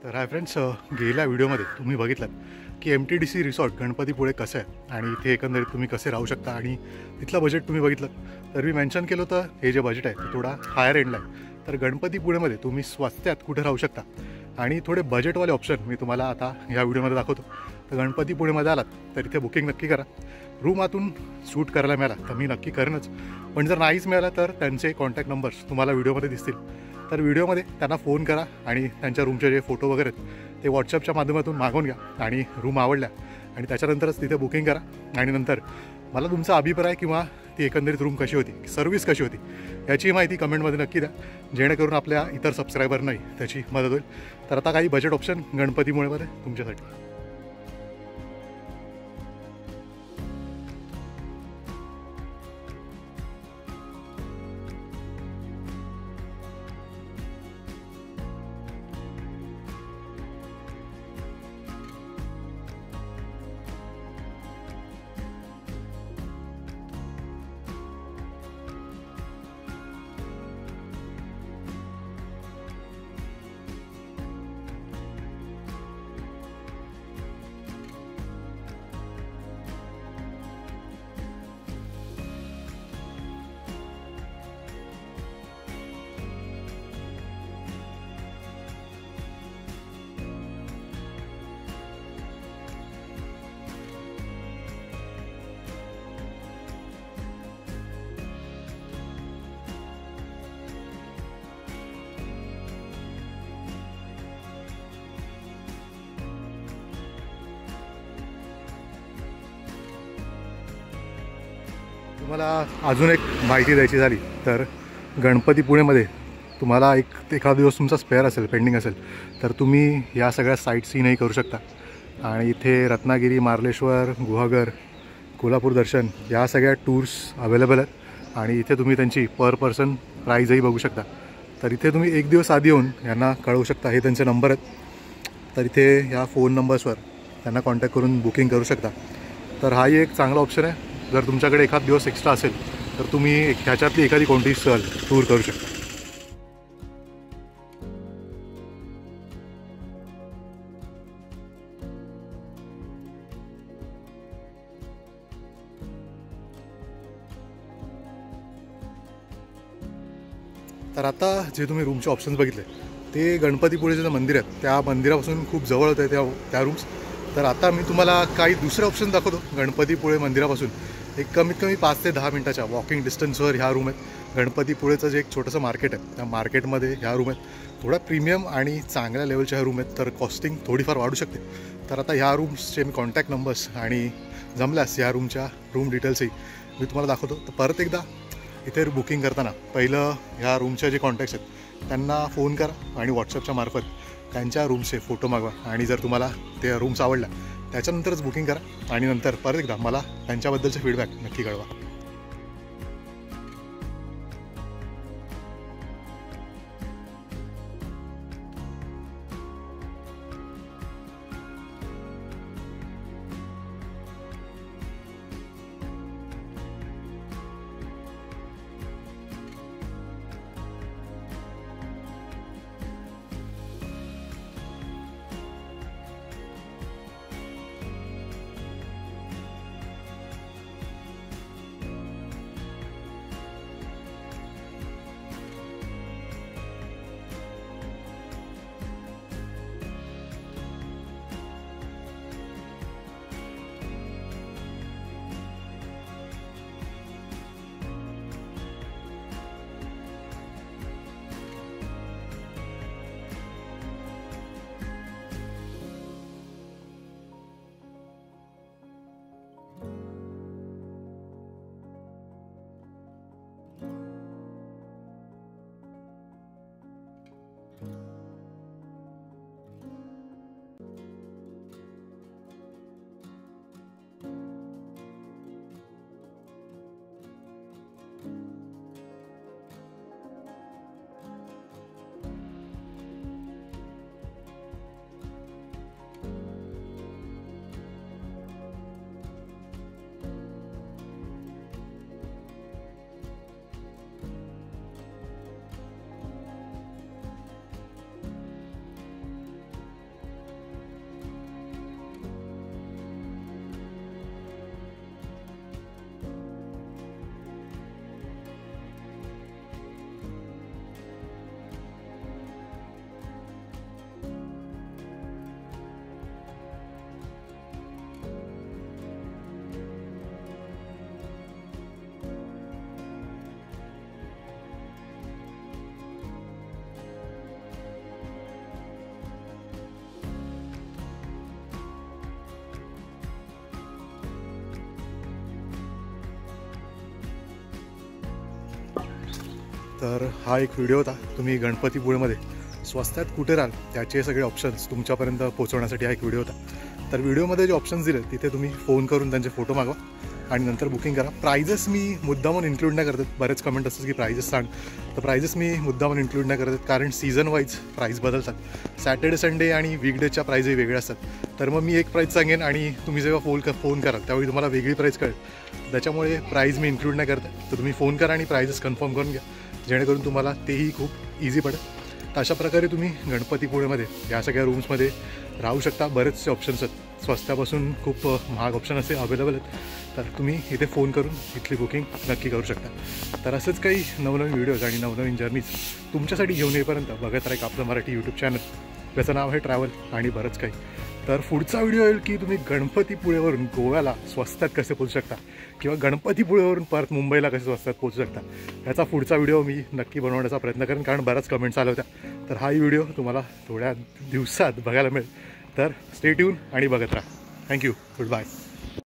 तर hi friends, गेल्या व्हिडिओमध्ये तुम्ही बघितलात की MTDC रिसॉर्ट गणपतीपुळे कसं आहे आणि इथे एकंदरीत तुम्ही कसे राहू शकता आणि तिथलं बजेट तुम्ही बघितलं. तर मी मेन्शन केलं होतं हे जे बजेट आहे ते थोडा हायर एंडला आहे. तर गणपतीपुळेमध्ये तुम्ही स्वस्त्यात कुठे राहू शकता आणि थोडे बजेटवाले ऑप्शन मी तुम्हाला आता या व्हिडिओमध्ये दाखवतो. तर गणपतीपुळेमध्ये आलात तर इथे बुकिंग नक्की करा. रूम आतून शूट करायला मिळाला तर मी नक्की करेनच, पण जर नाहीच मिळाला तर त्यांचे कॉन्टॅक्ट नंबर्स तुम्हाला व्हिडिओमध्ये दिसतील. तर व्हिडिओमध्ये त्यांना फोन करा आणि त्यांच्या रूमचे जे फोटो वगैरे आहेत ते व्हॉट्सअपच्या माध्यमातून मागवून घ्या आणि रूम आवडल्या आणि त्याच्यानंतरच तिथे बुकिंग करा. आणि नंतर मला तुमचा अभिप्राय किंवा ती एकंदरीत रूम कशी होती, सर्व्हिस कशी होती याची माहिती कमेंटमध्ये नक्की द्या, जेणेकरून आपल्या इतर सबस्क्रायबरनाही त्याची मदत होईल. तर आता काही बजेट ऑप्शन गणपतीमुळेमध्ये तुमच्यासाठी. तुम्हाला अजून एक माहिती द्यायची झाली तर गणपतीपुळेमध्ये तुम्हाला एखादा दिवस तुमचा स्पेअर असेल, पेंडिंग असेल, तर तुम्ही या सगळ्या साईट सीनही करू शकता. आणि इथे रत्नागिरी, मार्लेश्वर, गुहागर, कोल्हापूर दर्शन या सगळ्या टूर्स अवेलेबल आहेत आणि इथे तुम्ही त्यांची पर पर्सन प्राईजही बघू शकता. तर इथे तुम्ही एक दिवस आधी येऊन यांना कळवू शकता, हे त्यांचे नंबर आहेत. तर इथे ह्या फोन नंबर्सवर त्यांना कॉन्टॅक्ट करून बुकिंग करू शकता. तर हाही एक चांगला ऑप्शन आहे. जर तुमच्याकडे एखाद दिवस एक्स्ट्रा असेल तर तुम्ही ह्याच्यातली एखादी कोणतीही सहल टूर करू शकता. तर आता जे तुम्ही रूमचे ऑप्शन्स बघितले ते गणपतीपुळेचे जे मंदिर आहेत त्या मंदिरापासून खूप जवळ होतं त्या रूम्स. तर आता मी तुम्हाला काही दुसरे ऑप्शन दाखवतो. गणपतीपुळे मंदिरापासून एक कमीत कमी 5 ते 10 मिनटाच्या वॉकिंग डिस्टन्सवर ह्या रूम आहेत. गणपतीपुळेचं जे एक छोटंसं मार्केट आहे त्या मार्केटमध्ये ह्या रूम आहेत. थोडा प्रीमियम आणि चांगल्या लेवलच्या ह्या रूम आहेत, तर कॉस्टिंग थोडीफार वाढू शकते. तर आता ह्या रूम्सचे मी कॉन्टॅक्ट नंबर्स आणि जमल्यास ह्या रूमच्या रूम डिटेल्सही मी तुम्हाला दाखवतो. तर परत एकदा इथे बुकिंग करताना पहिलं ह्या रूमचे जे कॉन्टॅक्ट्स आहेत त्यांना फोन करा आणि व्हॉट्सअपच्या मार्फत त्यांच्या रूमचे फोटो मागवा. आणि जर तुम्हाला त्या रूम्स आवडल्या त्याच्यानंतरच बुकिंग करा आणि नंतर परत एकदा मला त्यांच्याबद्दलचे फीडबॅक नक्की कळवा. तर हा एक व्हिडिओ होता. तुम्ही गणपतीपुळेमध्ये स्वस्तात कुठे राहाल त्याचे सगळे ऑप्शन्स तुमच्यापर्यंत पोहोचवण्यासाठी हा एक व्हिडिओ होता. तर व्हिडिओमध्ये जे ऑप्शन्स दिले तिथे तुम्ही फोन करून त्यांचे फोटो मागवा आणि नंतर बुकिंग करा. प्राइजेस मी मुद्दामून इन्क्लूड नाही करत. बरेच कमेंट असतात की प्राइजेस सांग, तर प्राइजेस मी मुद्दामून इन्क्लूड नाही करत कारण सीझन वाईज प्राईस बदलतात. सॅटर्डे संडे आणि वीकडेच्या प्राईजही वेगळ्या असतात. तर मग मी एक प्राईस सांगेन आणि तुम्ही जेव्हा फोन कराल त्यावेळी तुम्हाला वेगळी प्राईस कळेल. त्याच्यामुळे प्राईज मी इन्क्लूड नाही करत. तर तुम्ही फोन करा आणि प्राइजेस कन्फर्म करून घ्या, जेणेकरून तुम्हाला तेही खूप इझी पडेल. तर अशा प्रकारे तुम्ही गणपतीपुळेमध्ये या सगळ्या रूम्समध्ये राहू शकता. बरेचसे ऑप्शन्स आहेत. स्वस्तापासून खूप महाग ऑप्शन असे अवेलेबल आहेत. तर तुम्ही इथे फोन करून इथली बुकिंग नक्की करू शकता. तर असंच काही नवनवीन व्हिडिओज आणि नवनवीन जर्नीज तुमच्यासाठी घेऊन येईपर्यंत बघत राहा आपलं मराठी यूट्यूब चॅनल, त्याचं नाव आहे ट्रॅव्हल आणि बरंच काही. तर पुढचा व्हिडिओ येईल की तुम्ही गणपतीपुळेवरून गोव्याला स्वस्तात कसे पोहोचू शकता किंवा गणपतीपुळेवरून परत मुंबईला कसे स्वस्तात पोहोचू शकता, याचा पुढचा व्हिडिओ मी नक्की बनवण्याचा प्रयत्न करेन कारण बऱ्याच कमेंट्स आल्या होत्या. तर हाही व्हिडिओ तुम्हाला थोड्या दिवसात बघायला मिळेल. तर स्टे ट्यून आणि बघत राहा. थँक्यू. Good bye.